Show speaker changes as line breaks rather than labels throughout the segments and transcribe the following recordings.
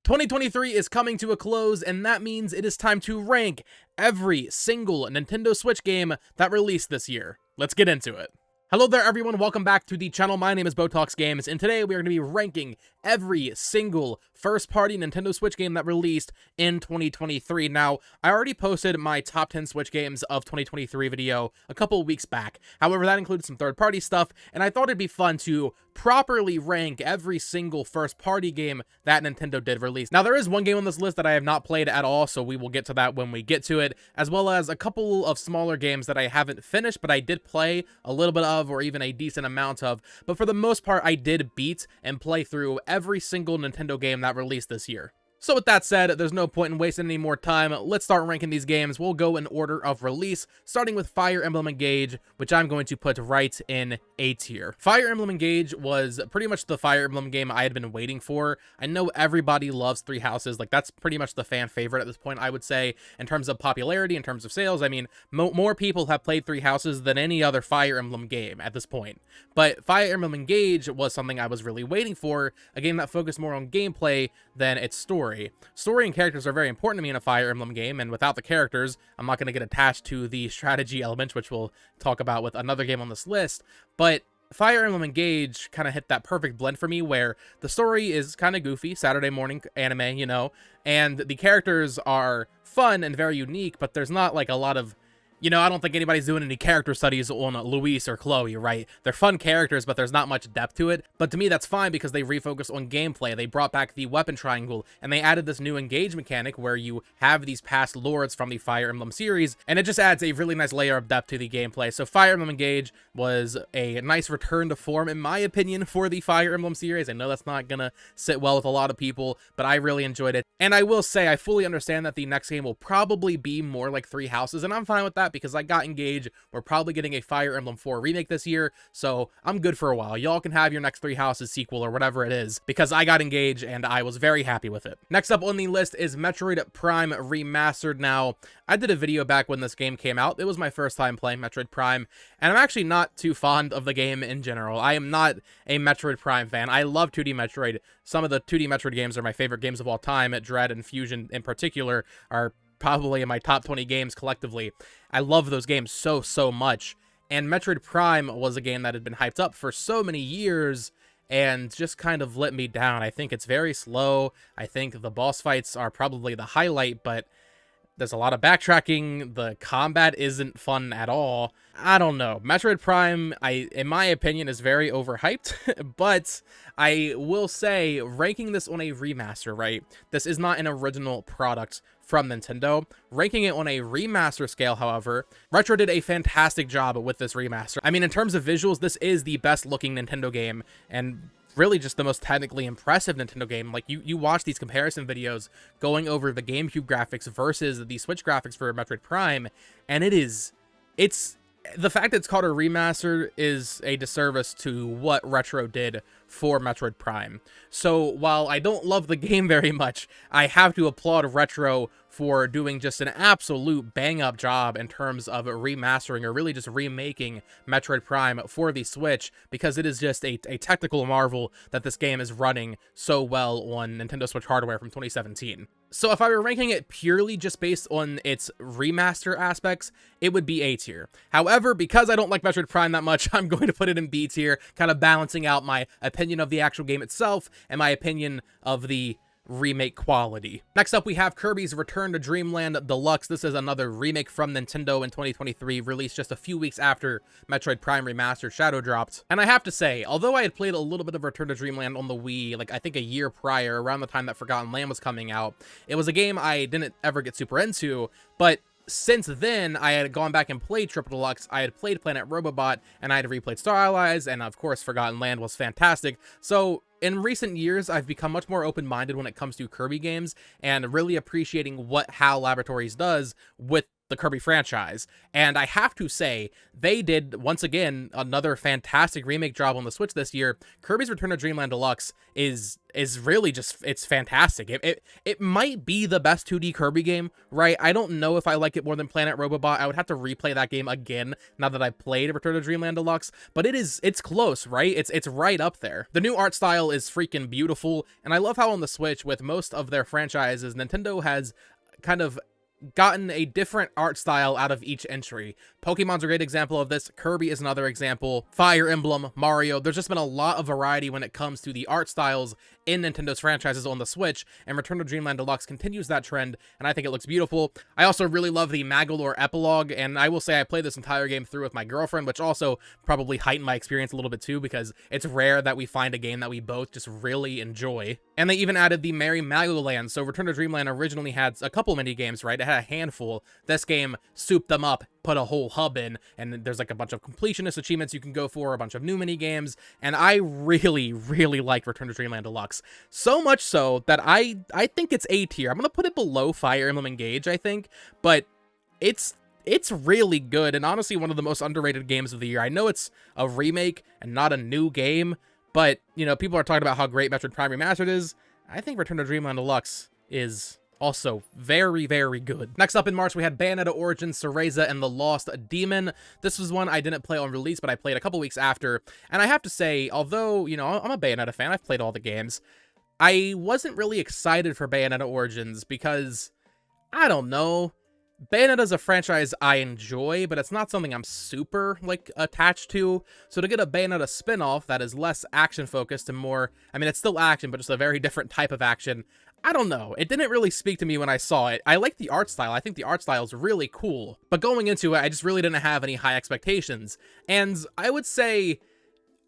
2023 is coming to a close, and that means it is time to rank every single Nintendo Switch game that released this year. Let's get into it. Hello there everyone, welcome back to the channel. My name is Botox Games, and today we are going to be ranking every single first-party Nintendo Switch game that released in 2023. Now, I already posted my top 10 Switch games of 2023 video a couple weeks back. However, that included some third-party stuff, and I thought it'd be fun to properly rank every single first-party game that Nintendo did release. Now, there is one game on this list that I have not played at all, so we will get to that when we get to it, as well as a couple of smaller games that I haven't finished, but I did play a little bit of, or even a decent amount of. But for the most part, I did beat and play through every single Nintendo game that released this year. So with that said, there's no point in wasting any more time. Let's start ranking these games. We'll go in order of release, starting with Fire Emblem Engage, which I'm going to put right in A tier. Fire Emblem Engage was pretty much the Fire Emblem game I had been waiting for. I know everybody loves Three Houses. Like, that's pretty much the fan favorite at this point, I would say, in terms of popularity, in terms of sales. I mean, more people have played Three Houses than any other Fire Emblem game at this point. But Fire Emblem Engage was something I was really waiting for, a game that focused more on gameplay than its story. Story and characters are very important to me in a Fire Emblem game, and without the characters, I'm not going to get attached to the strategy element, which we'll talk about with another game on this list. But Fire Emblem Engage kind of hit that perfect blend for me, where the story is kind of goofy, Saturday morning anime, you know, and the characters are fun and very unique, but there's not like a lot of, you know, I don't think anybody's doing any character studies on Luis or Chloe, right? They're fun characters, but there's not much depth to it. But to me, that's fine because they refocused on gameplay. They brought back the weapon triangle, and they added this new engage mechanic where you have these past lords from the Fire Emblem series, and it just adds a really nice layer of depth to the gameplay. So Fire Emblem Engage was a nice return to form, in my opinion, for the Fire Emblem series. I know that's not gonna sit well with a lot of people, but I really enjoyed it. And I will say, I fully understand that the next game will probably be more like Three Houses, and I'm fine with that, because I got Engage. We're probably getting a Fire Emblem 4 remake this year, so I'm good for a while. Y'all can have your next Three Houses sequel or whatever it is, because I got Engage and I was very happy with it. Next up on the list is Metroid Prime Remastered. Now, I did a video back when this game came out. It was my first time playing Metroid Prime, and I'm actually not too fond of the game in general. I am not a Metroid Prime fan. I love 2D Metroid. Some of the 2D Metroid games are my favorite games of all time. Dread and Fusion in particular are probably in my top 20 games collectively. I love those games so much, and Metroid Prime was a game that had been hyped up for so many years and just kind of let me down. I think it's very slow. I think the boss fights are probably the highlight, but there's a lot of backtracking. The combat isn't fun at all. I don't know. Metroid Prime, in my opinion, is very overhyped, but I will say, ranking this on a remaster, right? This is not an original product from Nintendo. Ranking it on a remaster scale, however, Retro did a fantastic job with this remaster. I mean, in terms of visuals, this is the best looking Nintendo game, and really just the most technically impressive Nintendo game. Like, you watch these comparison videos going over the GameCube graphics versus the Switch graphics for Metroid Prime, and it's the fact that it's called a remaster is a disservice to what Retro did for Metroid Prime. So while I don't love the game very much, I have to applaud Retro for doing just an absolute bang-up job in terms of remastering, or really just remaking Metroid Prime for the Switch, because it is just a technical marvel that this game is running so well on Nintendo Switch hardware from 2017. So if I were ranking it purely just based on its remaster aspects, it would be A tier. However, because I don't like Metroid Prime that much, I'm going to put it in B tier, kind of balancing out my opinion of the actual game itself and my opinion of the remake quality. Next up, we have Kirby's Return to Dreamland Deluxe. This is another remake from Nintendo in 2023, released just a few weeks after Metroid Prime Remastered Shadow dropped. And I have to say, although I had played a little bit of Return to Dreamland on the Wii, like I think a year prior, around the time that Forgotten Land was coming out, it was a game I didn't ever get super into, but since then, I had gone back and played Triple Deluxe, I had played Planet Robobot, and I had replayed Star Allies, and of course Forgotten Land was fantastic. So in recent years, I've become much more open-minded when it comes to Kirby games, and really appreciating what HAL Laboratories does with the Kirby franchise. And I have to say, they did, once again, another fantastic remake job on the Switch this year. Kirby's Return to Dreamland Deluxe is really just, it's fantastic. It might be the best 2D Kirby game, right? I don't know if I like it more than Planet Robobot. I would have to replay that game again now that I played Return to Dreamland Deluxe, but it's close, right? It's right up there. The new art style is freaking beautiful, and I love how on the Switch, with most of their franchises, Nintendo has kind of gotten a different art style out of each entry. Pokemon's a great example of this. Kirby is another example. Fire Emblem, Mario. There's just been a lot of variety when it comes to the art styles in Nintendo's franchises on the Switch, and Return to Dreamland Deluxe continues that trend, and I think it looks beautiful. I also really love the Magolor epilogue, and I will say I played this entire game through with my girlfriend, which also probably heightened my experience a little bit too, because it's rare that we find a game that we both just really enjoy. And they even added the Merry Magoland, so Return to Dreamland originally had a couple mini games, right? It had a handful. This game souped them up, put a whole hub in, and there's like a bunch of completionist achievements you can go for, a bunch of new mini games, and I really liked Return to Dreamland Deluxe. So much so that I think it's A tier. I'm gonna put it below Fire Emblem Engage, I think, but it's really good, and honestly one of the most underrated games of the year. I know it's a remake and not a new game, but, you know, people are talking about how great Metroid Prime Remastered is. I think Return to Dreamland Deluxe is also very good. Next up in March, we had Bayonetta Origins, Cereza, and the Lost Demon. This was one I didn't play on release, but I played a couple weeks after. And I have to say, although, you know, I'm a Bayonetta fan, I've played all the games, I wasn't really excited for Bayonetta Origins because, I don't know, Bayonetta's a franchise I enjoy, but it's not something I'm super, like, attached to. So to get a Bayonetta spin-off that is less action-focused and more, I mean, it's still action, but just a very different type of action, I don't know. It didn't really speak to me when I saw it. I like the art style. I think the art style is really cool. But going into it, I just really didn't have any high expectations. And I would say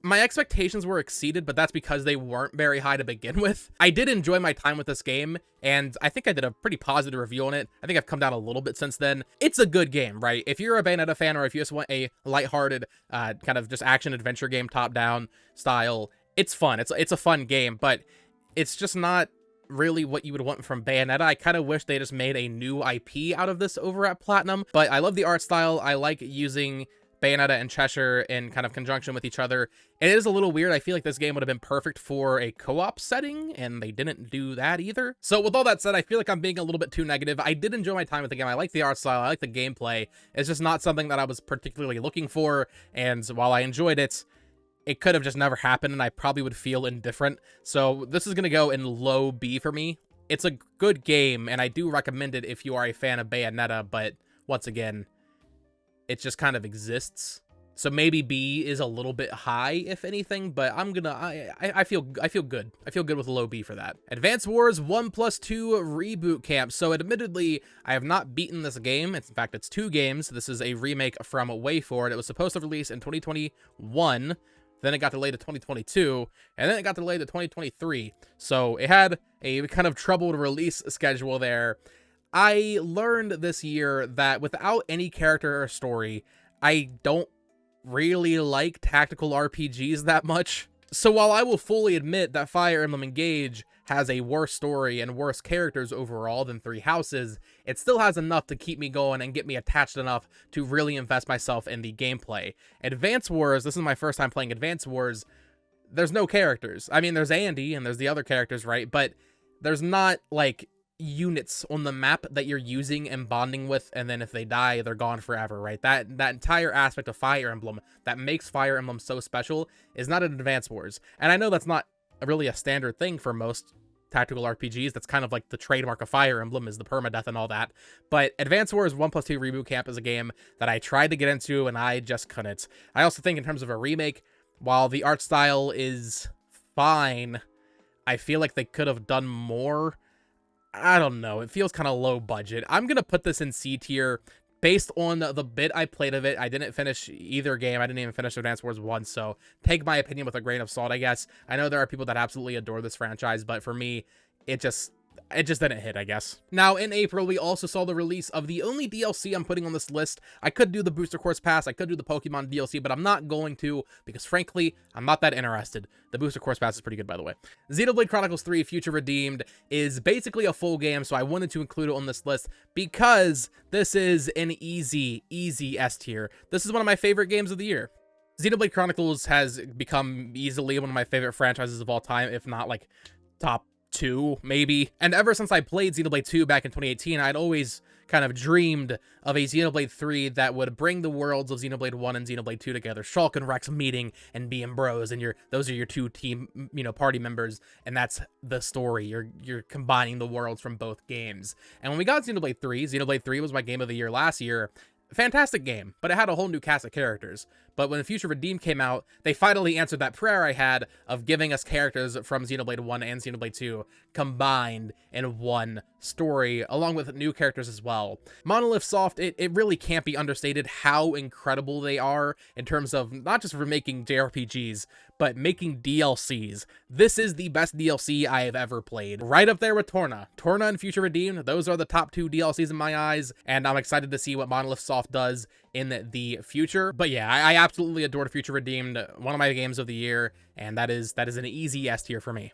my expectations were exceeded, but that's because they weren't very high to begin with. I did enjoy my time with this game, and I think I did a pretty positive review on it. I think I've come down a little bit since then. It's a good game, right? If you're a Bayonetta fan, or if you just want a lighthearted, kind of just action-adventure game, top-down style, it's fun. It's a fun game, but it's just not really what you would want from Bayonetta. I kind of wish they just made a new IP out of this over at Platinum, but I love the art style. I like using Bayonetta and Cheshire in kind of conjunction with each other. It is a little weird. I feel like this game would have been perfect for a co-op setting, and they didn't do that either. So with all that said, I feel like I'm being a little bit too negative. I did enjoy my time with the game. I like the art style. I like the gameplay. It's just not something that I was particularly looking for, and while I enjoyed it, it could have just never happened, and I probably would feel indifferent. So this is going to go in low B for me. It's a good game, and I do recommend it if you are a fan of Bayonetta, but once again, it just kind of exists. So maybe B is a little bit high, if anything, but I'm gonna, I feel good. I feel good with a low B for that. Advance Wars 1+2 Reboot Camp. So admittedly, I have not beaten this game. In fact, it's 2 games. This is a remake from WayForward. It was supposed to release in 2021. Then it got delayed to 2022, and then it got delayed to 2023. So it had a kind of troubled release schedule there. I learned this year that without any character or story, I don't really like tactical RPGs that much. So while I will fully admit that Fire Emblem Engage has a worse story and worse characters overall than Three Houses, it still has enough to keep me going and get me attached enough to really invest myself in the gameplay. Advance Wars, this is my first time playing Advance Wars, there's no characters. I mean, there's Andy and there's the other characters, right? But there's not, like, units on the map that you're using and bonding with, and then if they die, they're gone forever, right? That entire aspect of Fire Emblem that makes Fire Emblem so special is not in Advance Wars. And I know that's not really a standard thing for most tactical RPGs. That's kind of like the trademark of Fire Emblem, is the permadeath and all that. But Advance Wars 1+2 Reboot Camp is a game that I tried to get into and I just couldn't. I also think in terms of a remake, while the art style is fine, I feel like they could have done more. I don't know. It feels kind of low budget. I'm going to put this in C tier based on the bit I played of it. I didn't finish either game. I didn't even finish Advance Wars 1, so take my opinion with a grain of salt, I guess. I know there are people that absolutely adore this franchise, but for me, it just, it just didn't hit, I guess. Now, in April, we also saw the release of the only DLC I'm putting on this list. I could do the Booster Course Pass, I could do the Pokemon DLC, but I'm not going to, because frankly, I'm not that interested. The Booster Course Pass is pretty good, by the way. Xenoblade Chronicles 3 Future Redeemed is basically a full game, so I wanted to include it on this list because this is an easy S tier. This is one of my favorite games of the year. Xenoblade Chronicles has become easily one of my favorite franchises of all time, if not like top 2, maybe. And ever since I played Xenoblade 2 back in 2018, I'd always kind of dreamed of a Xenoblade 3 that would bring the worlds of Xenoblade 1 and Xenoblade 2 together. Shulk and Rex meeting and being bros, and those are your two team, party members, and that's the story. You're combining the worlds from both games. And when we got Xenoblade 3 was my game of the year last year. Fantastic game, but it had a whole new cast of characters. But when Future Redeemed came out, they finally answered that prayer I had of giving us characters from Xenoblade 1 and Xenoblade 2 combined in one story, along with new characters as well. Monolith Soft, it really can't be understated how incredible they are in terms of not just remaking JRPGs, but making DLCs. This is the best DLC I have ever played. Right up there with Torna. Torna and Future Redeemed, those are the top 2 DLCs in my eyes, and I'm excited to see what Monolith Soft does in the future. But yeah, I absolutely adored Future Redeemed, one of my games of the year, and that is an easy S tier for me.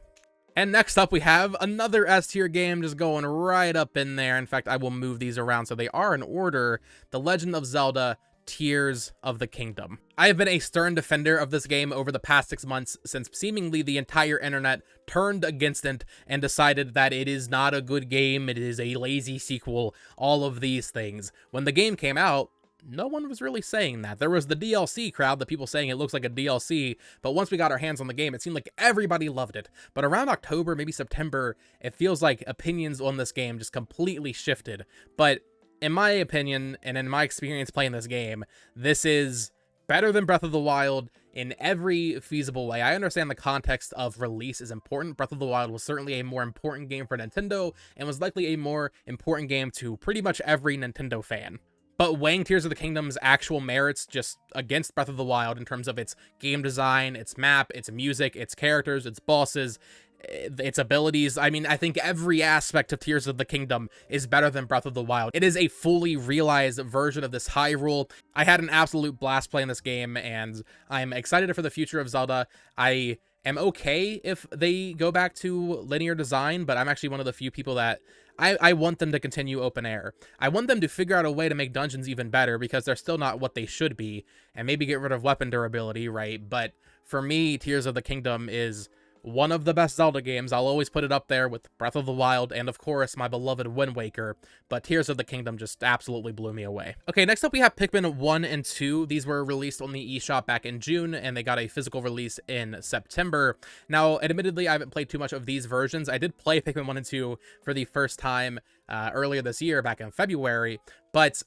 And next up, we have another S tier game just going right up in there. In fact, I will move these around so they are in order. The Legend of Zelda Tears of the Kingdom. I have been a stern defender of this game over the past 6 months, since seemingly the entire internet turned against it and decided that it is not a good game, it is a lazy sequel, all of these things. When the game came out, no one was really saying that. There was the DLC crowd, the people saying it looks like a DLC, but once we got our hands on the game, it seemed like everybody loved it. But around October, maybe September, it feels like opinions on this game just completely shifted. But in my opinion, and in my experience playing this game, this is better than Breath of the Wild in every feasible way. I understand the context of release is important. Breath of the Wild was certainly a more important game for Nintendo, and was likely a more important game to pretty much every Nintendo fan. But weighing Tears of the Kingdom's actual merits just against Breath of the Wild in terms of its game design, its map, its music, its characters, its bosses, its abilities, I mean, I think every aspect of Tears of the Kingdom is better than Breath of the Wild. It is a fully realized version of this Hyrule. I had an absolute blast playing this game, and I'm excited for the future of Zelda. I am okay if they go back to linear design, but I'm actually one of the few people that I want them to continue open air. I want them to figure out a way to make dungeons even better, because they're still not what they should be, and maybe get rid of weapon durability, right? But for me, Tears of the Kingdom is one of the best Zelda games. I'll always put it up there with Breath of the Wild and, of course, my beloved Wind Waker, but Tears of the Kingdom just absolutely blew me away. Okay, next up we have Pikmin 1 and 2. These were released on the eShop back in June, and they got a physical release in September. Now, admittedly, I haven't played too much of these versions. I did play Pikmin 1 and 2 for the first time earlier this year, back in February, but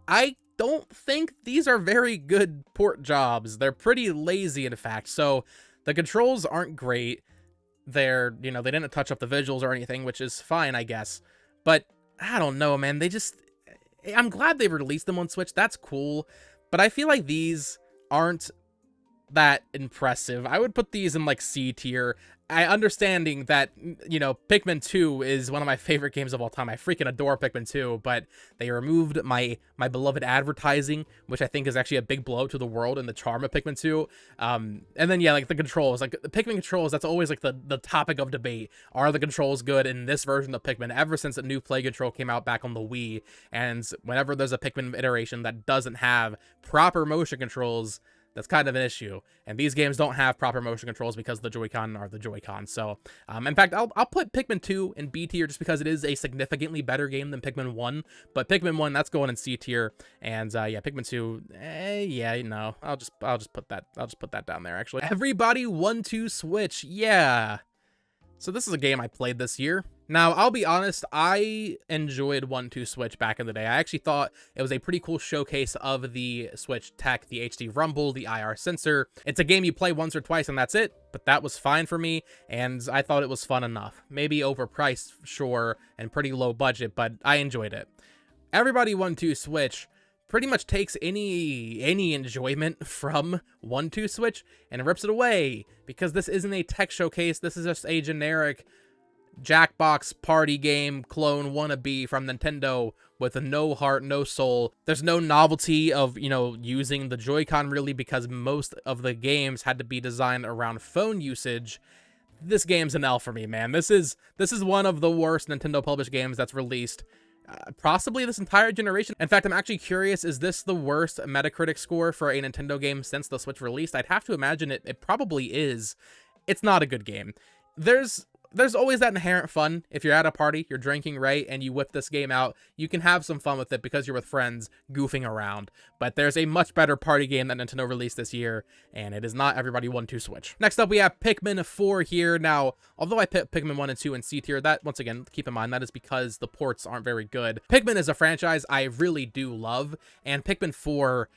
I don't think these are very good port jobs. They're pretty lazy, in fact, so the controls aren't great. They're, they didn't touch up the visuals or anything, which is fine, I guess. But I don't know, man. I'm glad they released them on Switch. That's cool. But I feel like these aren't that impressive. I would put these in like C tier. Understanding that, Pikmin 2 is one of my favorite games of all time. I freaking adore Pikmin 2, but they removed my beloved advertising, which I think is actually a big blow to the world and the charm of Pikmin 2. And then, yeah, like the controls, like the Pikmin controls, that's always like the topic of debate. Are the controls good in this version of Pikmin? Ever since the new Play Control came out back on the Wii, and whenever there's a Pikmin iteration that doesn't have proper motion controls, that's kind of an issue, and these games don't have proper motion controls because the Joy-Con are the Joy-Con. So, in fact, I'll put Pikmin 2 in B tier just because it is a significantly better game than Pikmin 1. But Pikmin 1, that's going in C tier, and yeah, Pikmin 2, I'll just put that down there. Actually, everybody 1-2 Switch, yeah. So this is a game I played this year. Now, I'll be honest, I enjoyed 1-2 Switch back in the day. I actually thought it was a pretty cool showcase of the Switch tech, the HD rumble, the IR sensor. It's a game you play once or twice and that's it, but that was fine for me, and I thought it was fun enough. Maybe overpriced, sure, and pretty low budget, but I enjoyed it. Everybody 1-2 Switch pretty much takes any enjoyment from 1-2 Switch and rips it away, because this isn't a tech showcase. This is just a generic Jackbox party game clone wannabe from Nintendo with a no heart, no soul. There's no novelty of, using the Joy-Con really, because most of the games had to be designed around phone usage. This game's an L for me, man. This is one of the worst Nintendo published games that's released possibly this entire generation. In fact, I'm actually curious, is this the worst Metacritic score for a Nintendo game since the Switch released? I'd have to imagine it probably is. It's not a good game. There's always that inherent fun. If you're at a party, you're drinking, right, and you whip this game out, you can have some fun with it because you're with friends goofing around. But there's a much better party game that Nintendo released this year, and it is not everybody 1-2 Switch. Next up, we have Pikmin 4 here. Now, although I put Pikmin 1 and 2 in C tier, that, once again, keep in mind, that is because the ports aren't very good. Pikmin is a franchise I really do love, and Pikmin 4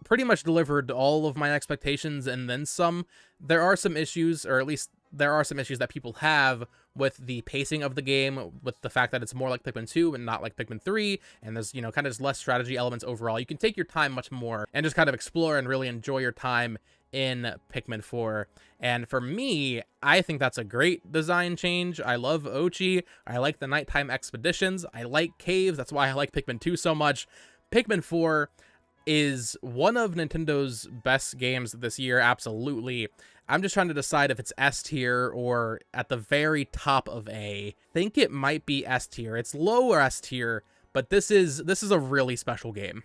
pretty much delivered all of my expectations and then some. There are some issues, or at least there are some issues that people have with the pacing of the game, with the fact that it's more like Pikmin 2 and not like Pikmin 3, and there's, kind of just less strategy elements overall. You can take your time much more and just kind of explore and really enjoy your time in Pikmin 4. And for me, I think that's a great design change. I love Ochi. I like the nighttime expeditions. I like caves. That's why I like Pikmin 2 so much. Pikmin 4 is one of Nintendo's best games this year, absolutely. I'm just trying to decide if it's S tier or at the very top of A. I think it might be S tier. It's lower S tier, but this is a really special game.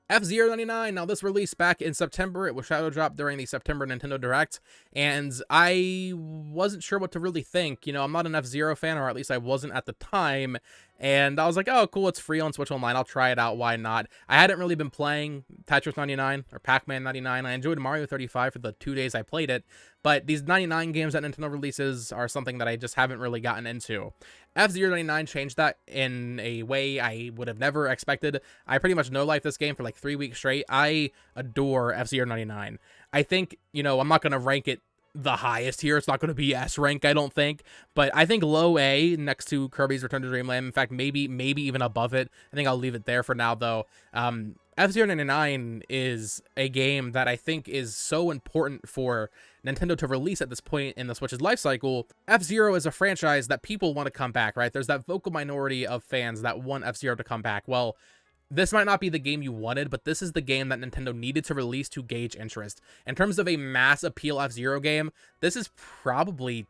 FZero 99, now this released back in September. It was shadow dropped during the September Nintendo Direct, and I wasn't sure what to really think. I'm not an F-Zero fan, or at least I wasn't at the time, and I was like, oh, cool, it's free on Switch Online, I'll try it out, why not? I hadn't really been playing Tetris 99 or Pac-Man 99. I enjoyed Mario 35 for the 2 days I played it, but these 99 games that Nintendo releases are something that I just haven't really gotten into. FZero 99 changed that in a way I would have never expected. I pretty much no-life this game for like 3 weeks straight. I adore FZero 99. I think, I'm not going to rank it the highest here. It's not going to be S rank, I don't think, but I think low A next to Kirby's Return to Dreamland. In fact, maybe even above it. I think I'll leave it there for now, though. FZero 99 is a game that I think is so important for Nintendo to release at this point in the Switch's life cycle. F-Zero is a franchise that people want to come back, right? There's that vocal minority of fans that want F-Zero to come back. Well, this might not be the game you wanted, but this is the game that Nintendo needed to release to gauge interest. In terms of a mass appeal F-Zero game, this is probably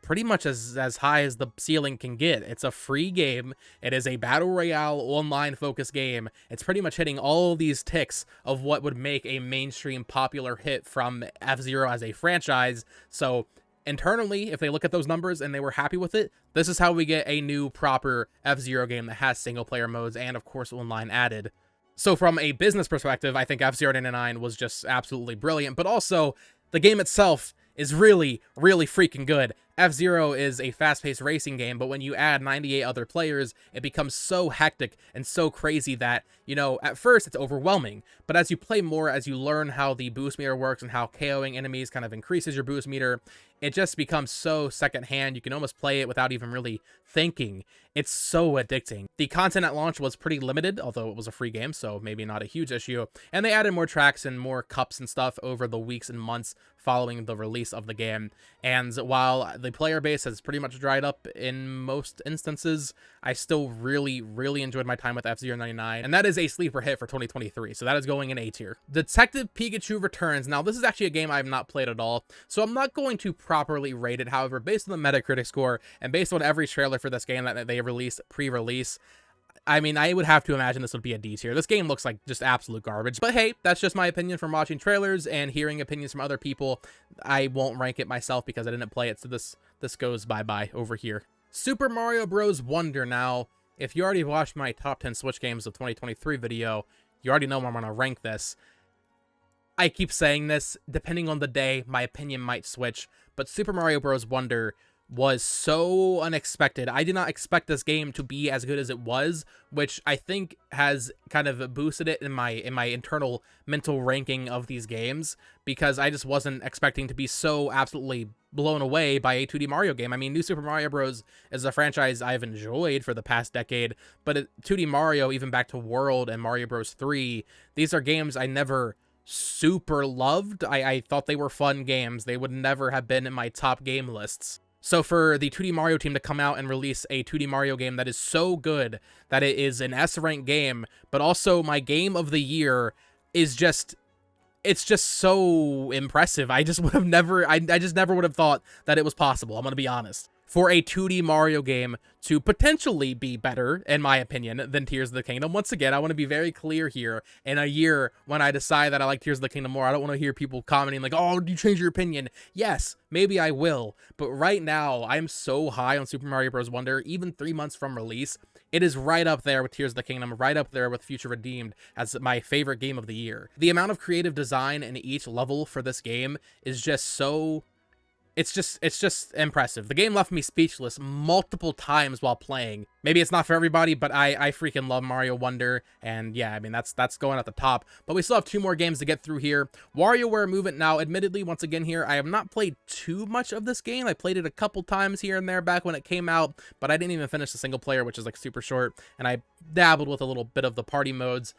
pretty much as high as the ceiling can get. It's a free game. It is a battle royale online focused game. It's pretty much hitting all these ticks of what would make a mainstream popular hit from F-Zero as a franchise. So internally, if they look at those numbers and they were happy with it, this is how we get a new proper F-Zero game that has single player modes and of course online added. So from a business perspective, I think F-Zero 99 was just absolutely brilliant, but also the game itself is really, really freaking good. F-Zero is a fast-paced racing game, but when you add 98 other players, it becomes so hectic and so crazy that, at first it's overwhelming. But as you play more, as you learn how the boost meter works and how KOing enemies kind of increases your boost meter, it just becomes so secondhand. You can almost play it without even really thinking. It's so addicting. The content at launch was pretty limited, although it was a free game, so maybe not a huge issue. And they added more tracks and more cups and stuff over the weeks and months following the release of the game. And while the player base has pretty much dried up in most instances, I still really, really enjoyed my time with F-Zero 99, and that is a sleeper hit for 2023, so that is going in A tier. Detective Pikachu Returns. Now, this is actually a game I have not played at all, so I'm not going to properly rate it. However, based on the Metacritic score, and based on every trailer for this game that they released pre-release, I mean, I would have to imagine this would be a D tier. This game looks like just absolute garbage. But hey, that's just my opinion from watching trailers and hearing opinions from other people. I won't rank it myself because I didn't play it, so this goes bye-bye over here. Super Mario Bros. Wonder. Now, if you already watched my top 10 Switch games of 2023 video, you already know where I'm going to rank this. I keep saying this, depending on the day, my opinion might switch, but Super Mario Bros. Wonder was so unexpected. I did not expect this game to be as good as it was, which I think has kind of boosted it in my internal mental ranking of these games, because I just wasn't expecting to be so absolutely blown away by a 2D Mario game. I mean, New Super Mario Bros. Is a franchise I've enjoyed for the past decade, but 2D Mario, even back to World and Mario Bros. 3, these are games I never super loved. I thought they were fun games. They would never have been in my top game lists. So for the 2D Mario team to come out and release a 2D Mario game that is so good that it is an S-rank game, but also my game of the year is just, it's just so impressive. I just would have never, I just never would have thought that it was possible. I'm going to be honest. For a 2D Mario game to potentially be better, in my opinion, than Tears of the Kingdom. Once again, I want to be very clear here. In a year when I decide that I like Tears of the Kingdom more, I don't want to hear people commenting like, oh, you change your opinion. Yes, maybe I will. But right now, I'm so high on Super Mario Bros. Wonder, even 3 months from release. It is right up there with Tears of the Kingdom, right up there with Future Redeemed as my favorite game of the year. The amount of creative design in each level for this game is just so... It's just impressive. The game left me speechless multiple times while playing. Maybe it's not for everybody, but I freaking love Mario Wonder, and yeah, I mean, that's going at the top. But we still have 2 more games to get through here. WarioWare Movement now, admittedly, once again here, I have not played too much of this game. I played it a couple times here and there back when it came out, but I didn't even finish the single player, which is like super short, and I dabbled with a little bit of the party modes.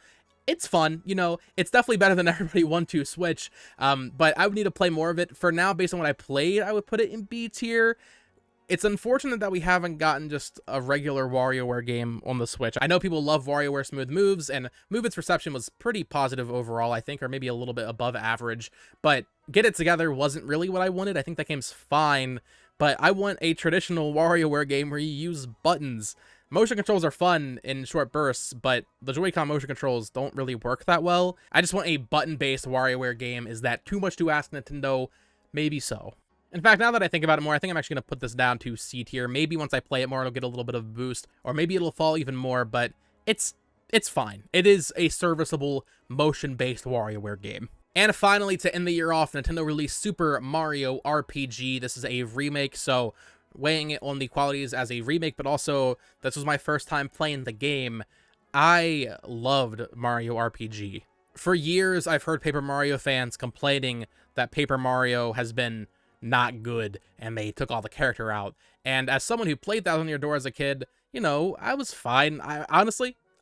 It's fun, you know, it's definitely better than everybody 1-2 Switch, but I would need to play more of it. For now, based on what I played, I would put it in B tier. It's unfortunate that we haven't gotten just a regular WarioWare game on the Switch. I know people love WarioWare Smooth Moves, and Movement's reception was pretty positive overall, I think, or maybe a little bit above average, but Get It Together wasn't really what I wanted. I think that game's fine, but I want a traditional WarioWare game where you use buttons. Motion controls are fun in short bursts, but the Joy-Con motion controls don't really work that well. I just want a button-based WarioWare game. Is that too much to ask Nintendo? Maybe so. In fact, now that I think about it more, I think I'm actually going to put this down to C tier. Maybe once I play it more, it'll get a little bit of a boost, or maybe it'll fall even more, but it's fine. It is a serviceable motion-based WarioWare game. And finally, to end the year off, Nintendo released Super Mario RPG. This is a remake, so weighing it on the qualities as a remake, but also this was my first time playing the game. I loved Mario RPG. For years, I've heard Paper Mario fans complaining that Paper Mario has been not good and they took all the character out. And as someone who played Thousand Year Door as a kid, you know, I was fine.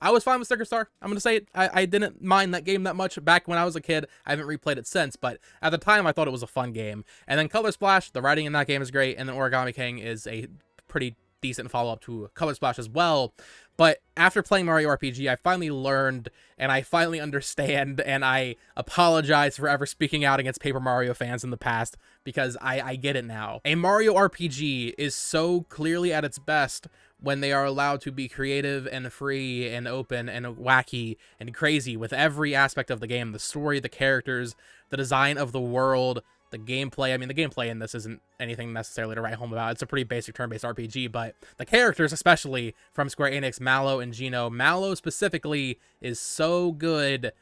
I was fine with Sticker Star. I'm going to say it. I didn't mind that game that much back when I was a kid. I haven't replayed it since, but at the time, I thought it was a fun game. And then Color Splash, the writing in that game is great, and then Origami King is a pretty decent follow-up to Color Splash as well. But after playing Mario RPG, I finally learned, and I finally understand, and I apologize for ever speaking out against Paper Mario fans in the past, because I get it now. A Mario RPG is so clearly at its best when they are allowed to be creative and free and open and wacky and crazy with every aspect of the game. The story, the characters, the design of the world, the gameplay. I mean, the gameplay in this isn't anything necessarily to write home about. It's a pretty basic turn-based RPG, but the characters, especially from Square Enix, Mallow and Geno. Mallow specifically is so good.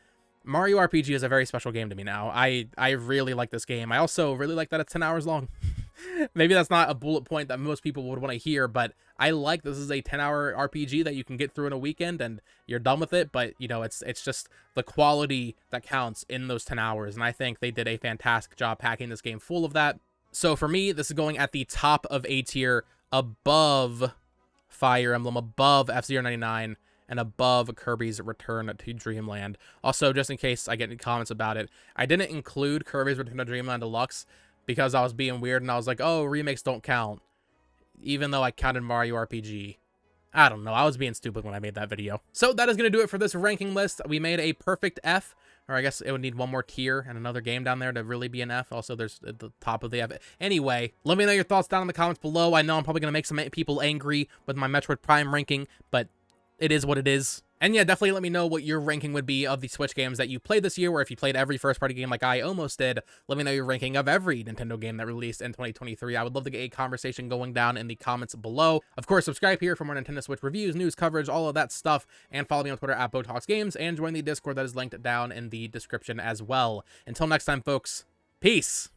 Mario RPG is a very special game to me now. I really like this game. I also really like that it's 10 hours long. Maybe that's not a bullet point that most people would want to hear, but I like this is a 10-hour RPG that you can get through in a weekend and you're done with it, but you know, it's just the quality that counts in those 10 hours, and I think they did a fantastic job packing this game full of that. So for me, this is going at the top of A tier, above Fire Emblem, above FZero 99, and above Kirby's Return to Dreamland. Also, just in case I get any comments about it, I didn't include Kirby's Return to Dreamland Deluxe because I was being weird and I was like, oh, remakes don't count, even though I counted Mario RPG. I don't know, I was being stupid when I made that video. So that is going to do it for this ranking list. We made a perfect F, or I guess it would need one more tier and another game down there to really be an F. Also, there's at the top of the F. Anyway, let me know your thoughts down in the comments below. I know I'm probably going to make some people angry with my Metroid Prime ranking, but it is what it is. And yeah, definitely let me know what your ranking would be of the Switch games that you played this year, or if you played every first-party game like I almost did, let me know your ranking of every Nintendo game that released in 2023. I would love to get a conversation going down in the comments below. Of course, subscribe here for more Nintendo Switch reviews, news, coverage, all of that stuff, and follow me on Twitter at BoTalksGames, and join the Discord that is linked down in the description as well. Until next time, folks, peace!